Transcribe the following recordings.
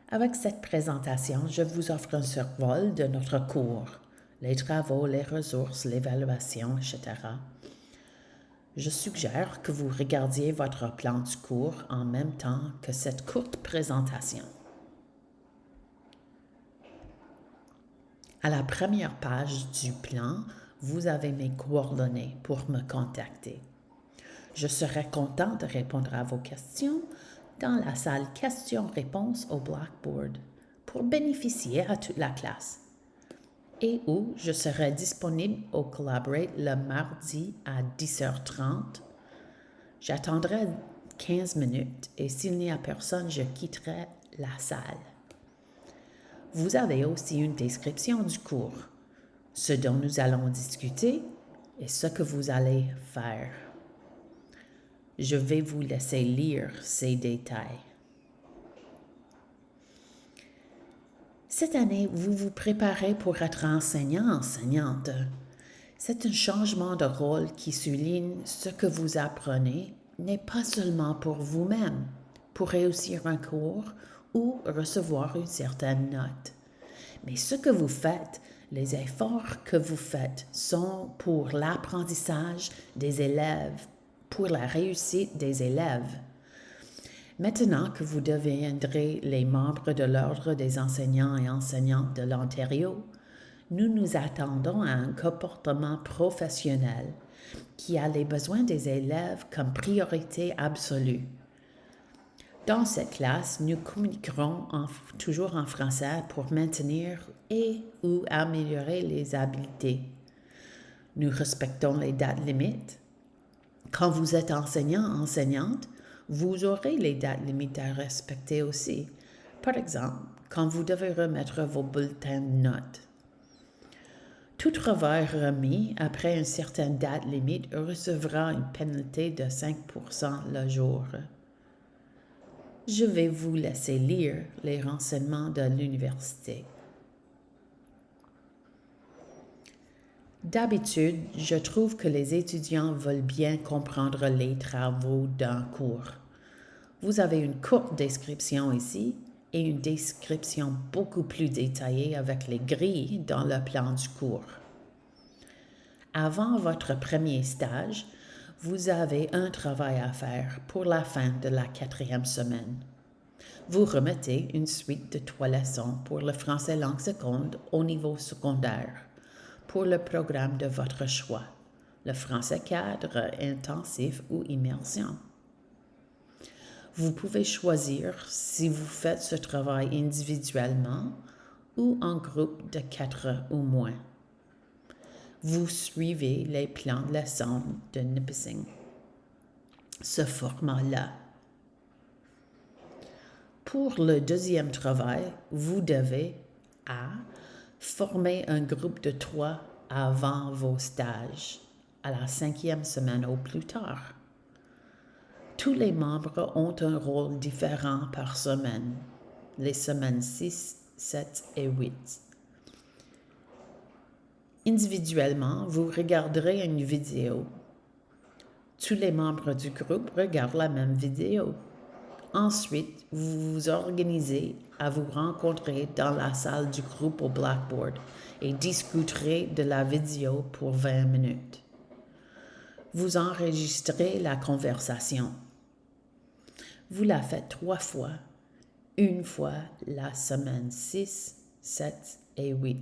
Avec cette présentation, je vous offre un survol de notre cours, les travaux, les ressources, l'évaluation, etc. Je suggère que vous regardiez votre plan du cours en même temps que cette courte présentation. À la première page du plan, vous avez mes coordonnées pour me contacter. Je serai content de répondre à vos questions dans la salle questions-réponses au Blackboard pour bénéficier à toute la classe. Et où je serai disponible au Collaborate le mardi à 10h30. J'attendrai 15 minutes et s'il n'y a personne, je quitterai la salle. Vous avez aussi une description du cours, ce dont nous allons discuter et ce que vous allez faire. Je vais vous laisser lire ces détails. Cette année, vous vous préparez pour être enseignante. C'est un changement de rôle qui souligne ce que vous apprenez n'est pas seulement pour vous-même, pour réussir un cours ou recevoir une certaine note. Mais ce que vous faites, les efforts que vous faites sont pour l'apprentissage des élèves, pour la réussite des élèves. Maintenant que vous deviendrez les membres de l'Ordre des enseignants et enseignantes de l'Ontario, nous nous attendons à un comportement professionnel qui a les besoins des élèves comme priorité absolue. Dans cette classe, nous communiquerons toujours en français pour maintenir et ou améliorer les habiletés. Nous respectons les dates limites. Quand vous êtes enseignante, vous aurez les dates limites à respecter aussi. Par exemple, quand vous devez remettre vos bulletins de notes. Tout travail remis après une certaine date limite recevra une pénalité de 5% le jour. Je vais vous laisser lire les renseignements de l'université. D'habitude, je trouve que les étudiants veulent bien comprendre les travaux d'un cours. Vous avez une courte description ici et une description beaucoup plus détaillée avec les grilles dans le plan du cours. Avant votre premier stage, vous avez un travail à faire pour la fin de la 4e semaine. Vous remettez une suite de 3 leçons pour le français langue seconde au niveau secondaire pour le programme de votre choix, le français cadre, intensif ou immersion. Vous pouvez choisir si vous faites ce travail individuellement ou en groupe de 4 ou moins. Vous suivez les plans de leçons de Nipissing. Ce format-là. Pour le deuxième travail, vous devez A. Former un groupe de 3 avant vos stages, à la 5e semaine au plus tard. Tous les membres ont un rôle différent par semaine, les semaines 6, 7 et 8. Individuellement, vous regarderez une vidéo. Tous les membres du groupe regardent la même vidéo. Ensuite, vous vous organisez à vous rencontrer dans la salle du groupe au Blackboard et discuterez de la vidéo pour 20 minutes. Vous enregistrez la conversation. Vous la faites 3 fois, une fois la semaine 6, 7 et 8.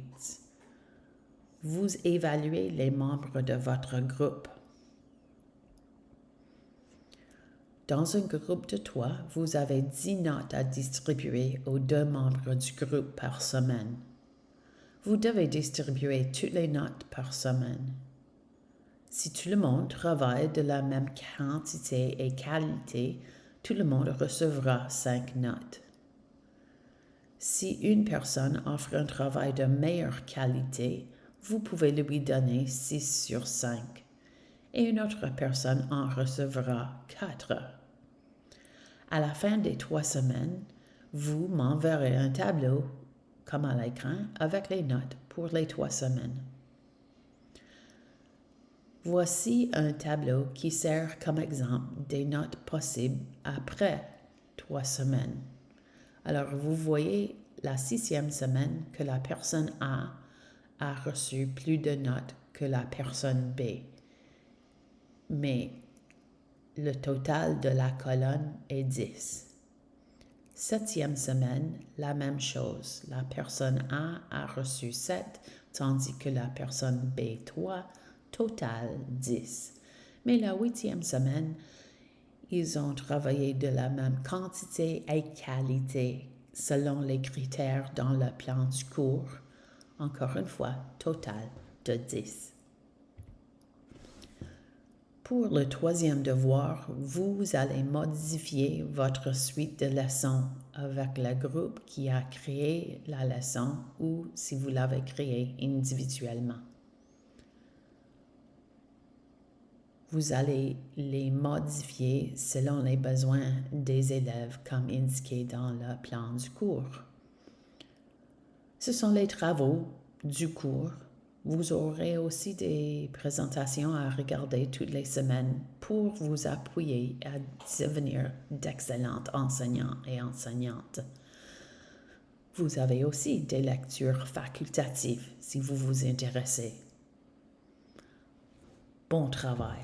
Vous évaluez les membres de votre groupe. Dans un groupe de 3, vous avez 10 notes à distribuer aux 2 membres du groupe par semaine. Vous devez distribuer toutes les notes par semaine. Si tout le monde travaille de la même quantité et qualité, tout le monde recevra 5 notes. Si une personne offre un travail de meilleure qualité, vous pouvez lui donner 6 sur 5. Et une autre personne en recevra 4. À la fin des 3 semaines, vous m'enverrez un tableau, comme à l'écran, avec les notes pour les 3 semaines. Voici un tableau qui sert comme exemple des notes possibles après 3 semaines. Alors, vous voyez la 6e semaine que la personne A reçu plus de notes que la personne B. Mais le total de la colonne est 10. 7e semaine, la même chose. La personne A reçu 7, tandis que la personne B 3, total 10. Mais la 8e semaine, ils ont travaillé de la même quantité et qualité selon les critères dans le plan du cours. Encore une fois, total de 10. Pour le 3e devoir, vous allez modifier votre suite de leçons avec le groupe qui a créé la leçon ou si vous l'avez créée individuellement. Vous allez les modifier selon les besoins des élèves comme indiqué dans le plan du cours. Ce sont les travaux du cours. Vous aurez aussi des présentations à regarder toutes les semaines pour vous appuyer à devenir d'excellents enseignants et enseignantes. Vous avez aussi des lectures facultatives si vous vous intéressez. Bon travail.